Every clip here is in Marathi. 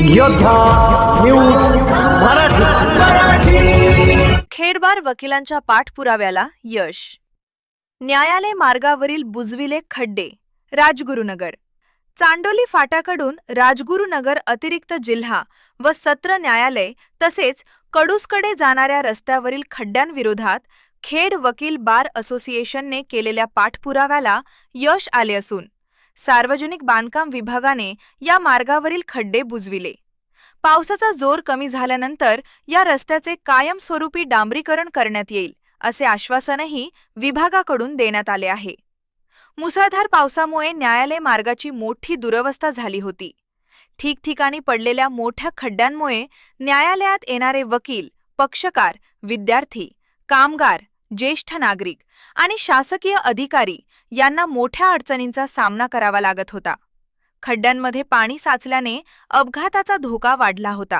योद्धा न्यूज मराठी। खेडबार वकिलांच्या पाठपुराव्याला यश। न्यायालय मार्गावरील बुजविले खड्डे। राजगुरुनगर चांडोली फाट्याकडून राजगुरुनगर अतिरिक्त जिल्हा व सत्र न्यायालय तसेच कडूसकडे जाणाऱ्या रस्त्यावरील खड्ड्यांविरोधात खेड वकील बार असोसिएशनने केलेल्या पाठपुराव्याला यश आले असून सार्वजनिक बांधकाम विभागाने या मार्गावरील खड्डे बुजविले। पावसाचा जोर कमी झाल्यानंतर या रस्त्याचे कायमस्वरूपी डांबरीकरण करण्यात येईल असे आश्वासनही विभागाकडून देण्यात आले आहे। मुसळधार पावसामुळे न्यायालय मार्गाची मोठी दुरवस्था झाली होती। ठिकठिकाणी पडलेल्या मोठ्या खड्ड्यांमुळे न्यायालयात येणारे वकील, पक्षकार, विद्यार्थी, कामगार, ज्येष्ठ नागरिक आणि शासकीय अधिकारी यांना मोठ्या अडचणींचा सामना करावा लागत होता। खड्ड्यांमध्ये पाणी साचल्याने अपघाताचा धोका वाढला होता।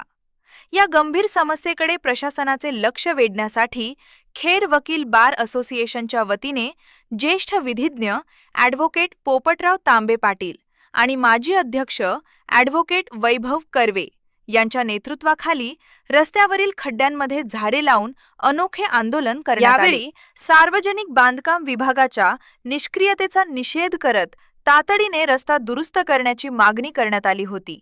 या गंभीर समस्येकडे प्रशासनाचे लक्ष वेधण्यासाठी खेड वकील बार असोसिएशनच्या वतीने ज्येष्ठ विधिज्ञ ॲडव्होकेट पोपटराव तांबे पाटील आणि माजी अध्यक्ष ॲडव्होकेट वैभव कर्वे यांच्या नेतृत्वाखाली रस्त्यावरील खड्ड्यांमध्ये झाडे लावून अनोखे आंदोलन करण्यात आले। यावेळी सार्वजनिक बांधकाम विभागाच्या निष्क्रियतेचा निषेध करत तातडीने रस्ता दुरुस्त करण्याची मागणी करण्यात आली होती।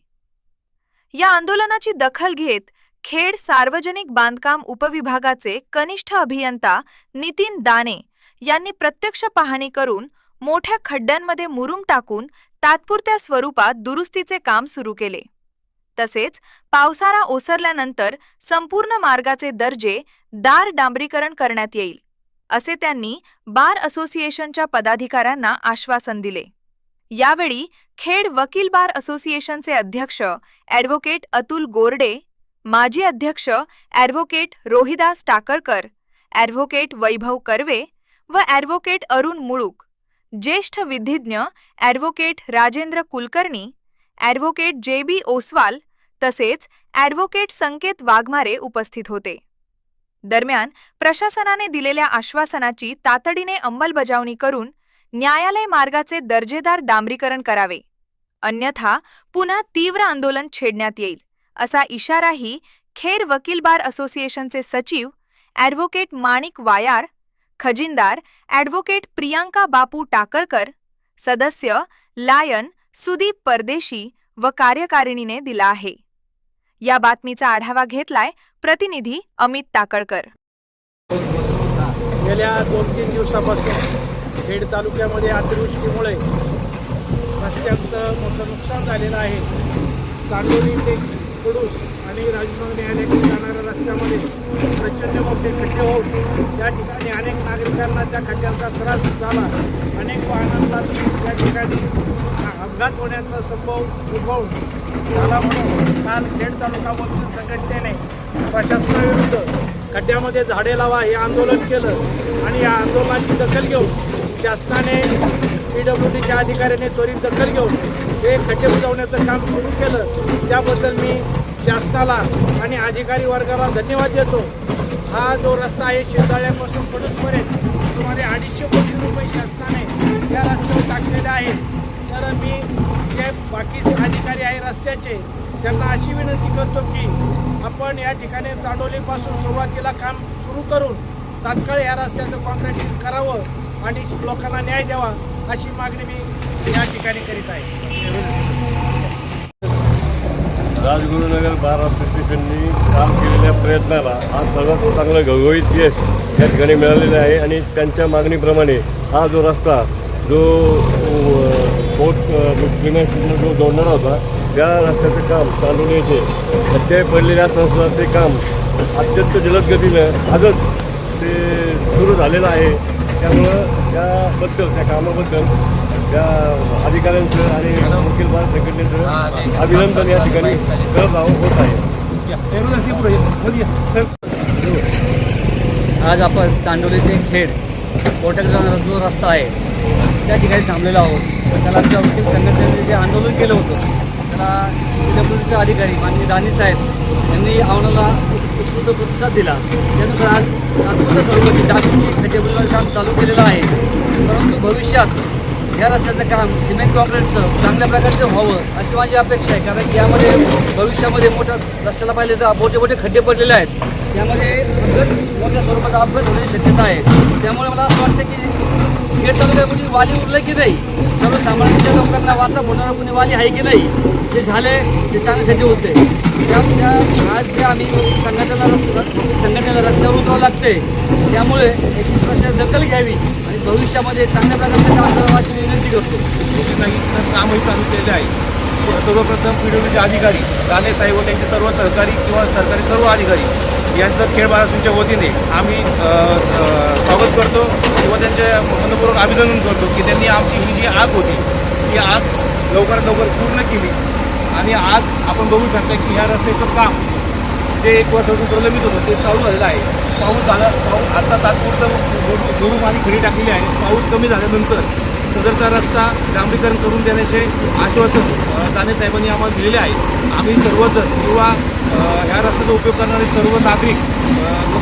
या आंदोलनाची दखल घेत खेड सार्वजनिक बांधकाम उपविभागाचे कनिष्ठ अभियंता नितीन दाने यांनी प्रत्यक्ष पाहणी करून मोठ्या खड्ड्यांमध्ये मुरुम टाकून तात्पुरत्या स्वरूपात दुरुस्तीचे काम सुरू केले। तसेच पावसाळा ओसरल्यानंतर संपूर्ण मार्गाचे दर्जे दार डांबरीकरण करण्यात येईल असे त्यांनी बार असोसिएशनच्या पदाधिकाऱ्यांना आश्वासन दिले। यावेळी खेड वकील बार असोसिएशनचे अध्यक्ष ॲडव्होकेट अतुल गोरडे, माजी अध्यक्ष ॲडव्होकेट रोहिदास टाकरकर, ॲडव्होकेट वैभव कर्वे व ॲडव्होकेट अरुण मुळूक, ज्येष्ठ विधिज्ञ advocate Rajendra Kulkarni, advocate JB Oswal तसेच ॲडव्होकेट संकेत वाघमारे उपस्थित होते। दरम्यान प्रशासनाने दिलेल्या आश्वासनाची तातडीने अंमलबजावणी करून न्यायालय मार्गाचे दर्जेदार डांबरीकरण करावे, अन्यथा पुन्हा तीव्र आंदोलन छेडण्यात येईल असा इशाराही खेड वकील बार असोसिएशनचे सचिव ॲडव्होकेट माणिक वायार, खजिनदार ॲडव्होकेट प्रियांका बापू टाकरकर, सदस्य लायन सुदीप परदेशी व कार्यकारिणीने दिला आहे। या बातमीचा आढावा घेतलाय प्रतिनिधी अमित टाकळकर। गेल्या 2-3 दिवसापासून खेड तालुक्यामध्ये अतिवृष्टीमुळे रस्त्यांचं मोठं नुकसान झालेलं आहे। चांडोली ते कडूस आणि राजगुरू न्यायालयाकडे जाणाऱ्या रस्त्यामध्ये प्रचंड मोठे खड्डे होऊन त्या ठिकाणी अनेक नागरिकांना त्या खड्ड्यांचा त्रास झाला। अनेक वाहनांना त्या ठिकाणी अपघात होण्याचा संभव उद्भवून झाला म्हणून काल खेड तालुका वकील संघटनेने प्रशासनाविरुद्ध खड्ड्यामध्ये झाडे लावा हे आंदोलन केलं आणि या आंदोलनाची दखल घेऊन शासनाने PWDच्या अधिकाऱ्याने त्वरित दखल घेऊन हे खड्डे बुजवण्याचं काम सुरू केलं। त्याबद्दल मी शासनाला आणि अधिकारी वर्गाला धन्यवाद देतो। हा जो रस्ता आहे शिंदाळ्यापासून कडूसपर्यंत सुमारे 250 कोटी रुपये शासनाने या रस्त्यावर टाकलेले आहेत। तर मी जे बाकी अधिकारी आहे रस्त्याचे त्यांना अशी विनंती करतो की आपण या ठिकाणी चांडोलीपासून सुरुवातीला काम सुरू करून तात्काळ या रस्त्याचं कॉन्क्रीटिंग करावं आणि लोकांना न्याय द्यावा अशी मागणी मी या ठिकाणी करीत आहे। राजगुरुनगर बार असोसिएशननी काम केलेल्या प्रयत्नाला आज सर्वात चांगलं घवघवीत यश या ठिकाणी मिळालेलं आहे आणि त्यांच्या मागणीप्रमाणे हा जो रस्ता जो जो जोडणारा होता त्या रस्त्याचं काम चांडोली येथे सध्या पडलेल्या असताना ते काम अत्यंत जलद गतीनं आजच ते सुरू झालेलं आहे। त्यामुळं त्या कामाबद्दल त्या अधिकाऱ्यांचं आणि वकील बार संघटनेचं अभिनंदन या ठिकाणी करत होत आहे। आज आपण चांडोली ते खेड कोट्याकडे जाणारा जो रस्ता आहे त्या ठिकाणी थांबलेलो आहोत। त्याला आमच्या वकील संघटनेने जे आंदोलन केलं होतं त्याला PWDचे अधिकारी माननीय दानी साहेब यांनी आव्हानाला उत्स्फूर्त प्रतिसाद दिला। त्यानुसार आज तात्पुरत्या स्वरूपाची डागडुजी खड्डे बुजवण्याचं काम चालू केलेलं आहे। परंतु भविष्यात या रस्त्याचं काम सिमेंट कॉन्क्रीटचं चांगल्या प्रकारचं व्हावं अशी माझी अपेक्षा आहे. कारण की यामध्ये भविष्यामध्ये मोठ्या रस्त्याला पाहिले तर मोठे मोठे खड्डे पडलेले आहेत. त्यामध्ये अपघात मोठ्या स्वरूपाचा अपघात होण्याची शक्यता आहे. त्यामुळे मला असं वाटतं की खेड तालुक्यामध्ये वाली उरलं की नाही, सर्वसामान्यांच्या लोकांना वाचा फोडणारा कोणी वाली आहे की नाही, जे झाले ते चांगल्यासाठी होते. त्या आज जे आम्ही संघटनेला रस्त्यावर उतरावं लागते, त्यामुळे एक प्रश्न दखल घ्यावी आणि भविष्यामध्ये चांगल्या प्रकारचं काम करावं अशी विनंती करतो. नाही तर कामही चालू केले आहे. सर्वप्रथम PWDचे अधिकारी राणे साहेब व त्यांचे सर्व सहकारी किंवा सरकारी सर्व अधिकारी यांचं खेड बाळासूनच्या वतीने आम्ही स्वागत करतो किंवा त्यांचे मनपूर्वक अभिनंदन करतो की त्यांनी आमची ही जी आग होती ती आग लवकरात लवकर पूर्ण केली. आणि आज आपण बघू शकता की ह्या रस्त्याचं काम जे 1 वर्षापासून प्रलंबित होतं ते चालू झालेलं आहे. पाऊस आता तात्पुरतं दुरुस्त आणि खडी टाकलेली आहे. पाऊस कमी झाल्यानंतर सदरचा रस्ता डांबरीकरण करून देण्याचे आश्वासन दाने साहेबांनी आम्हाला दिलेले आहे. आम्ही सर्वजण किंवा ह्या रस्त्याचा उपयोग करणारे सर्व नागरिक,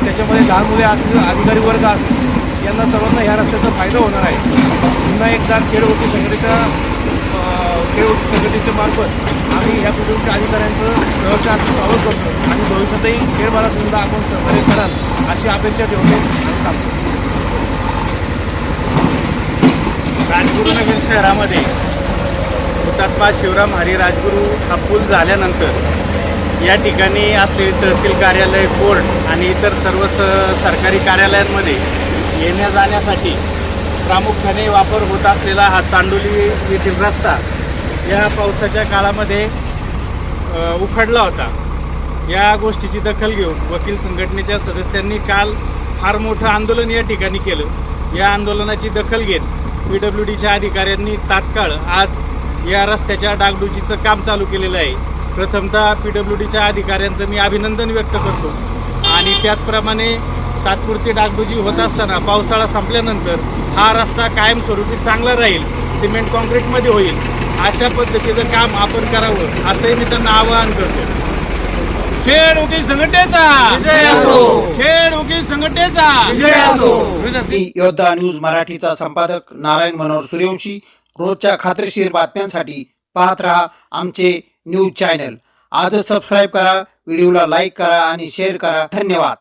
त्याच्यामध्ये लहान मुले असतील, अधिकारी वर्ग असतील, यांना सर्वांना ह्या रस्त्याचा फायदा होणार आहे. पुन्हा एकदा खेड वकील संघटनेच्या मार्फत आम्ही ह्या PWDच्या अधिकाऱ्यांचं सहर्ष असं स्वागत करतो आणि भविष्यातही खेड बाळासूनला आपण सहकार्य कराल अशी अपेक्षा ठेवतो आणि थांबतो. राजगुरुनगर शहरामध्ये हुतात्मा शिवराम हरी राजगुरू हा पूल झाल्यानंतर या ठिकाणी असलेले तहसील कार्यालय, कोर्ट आणि इतर सर्व सरकारी कार्यालयांमध्ये येण्या जाण्यासाठी प्रामुख्याने वापर होत असलेला हा चांडोली येथील रस्ता या पावसाच्या काळामध्ये उखडला होता. या गोष्टीची दखल घेऊन वकील संघटनेच्या सदस्यांनी काल फार मोठं आंदोलन या ठिकाणी केलं. या आंदोलनाची दखल घेत PWDच्या अधिकाऱ्यांनी तात्काळ आज या रस्त्याच्या डागडुजीचं काम चालू केलेलं आहे. प्रथमतः PWDच्या अधिकाऱ्यांचं मी अभिनंदन व्यक्त करतो आणि त्याचप्रमाणे तात्पुरती डागडुजी होत असताना पावसाळा संपल्यानंतर हा रस्ता कायमस्वरूपी चांगला राहील, सिमेंट कॉन्क्रीटमध्ये होईल, अशा पद्धतीचं काम आपण करावं असंही मी त्यांना आवाहन करतो. खेड वकील संघटनेचा विजय असो. खेड वकील संघटनेचा विजय असो. मी योद्धा न्यूज मराठीचा संपादक नारायण मनोहर सूर्यवंशी. रोजच्या खात्रीशीर बातम्यांसाठी पाहत रहा आमचे न्यूज चॅनल. आजच सबस्क्राईब करा, व्हिडिओला लाईक करा आणि शेअर करा. धन्यवाद.